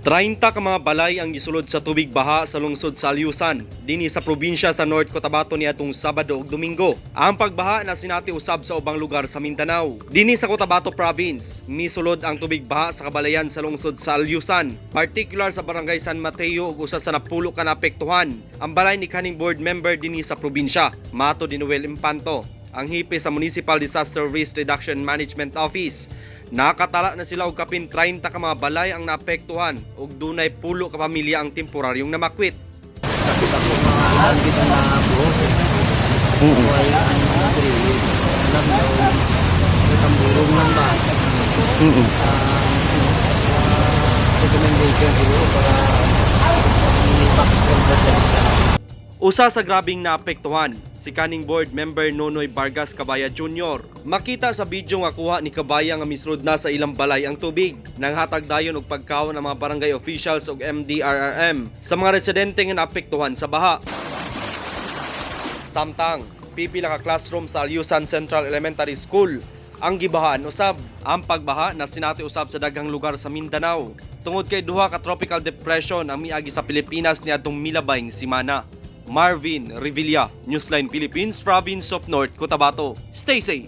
30 ka mga balay ang gisulod sa tubig baha sa lungsod sa Alyusan, dinhi sa probinsya sa North Cotabato niadtong Sabado ug Domingo. Ang pagbaha na sinati usab sa ubang lugar sa Mindanao. Dinhi sa Cotabato Province, misulod ang tubig baha sa kabalayan sa lungsod sa Alyusan, particular sa barangay San Mateo ug usa sa napulo ka naapektuhan. Ang balay ni kaning board member dinhi sa probinsya, Mato di Noel Impanto, ang hipe sa Municipal Disaster Risk Reduction Management Office. Nakatala na sila og kapin 30 ka mga balay ang naapektuhan ug dunay pulo ka pamilya ang temporaryong namakwit. Sakit ako mga alam kita na buhos. Why ang mga trili? Alam daw, katamburong lang ba? Recommendation siguro para i-backstream ba siya. Usa sa grabing naapektuhan, si kaning board member Nonoy Vargas Cabaya Jr. Makita sa video nga kuha ni Cabaya nga misulod na sa ilang balay ang tubig. Nanghatag dayon og pagkaon ng mga barangay officials ug MDRRM sa mga residente nga naapektuhan sa baha. Samtang, pipila ka classroom sa Alyusan Central Elementary School ang gibahaan usab. Ang pagbaha na sinati usab sa daghang lugar sa Mindanao. Tungod kay duha ka tropical depression ang miagi sa Pilipinas niadtong milabay nga semana. Marvin Revilla, Newsline Philippines, Province of North Cotabato. Stay safe!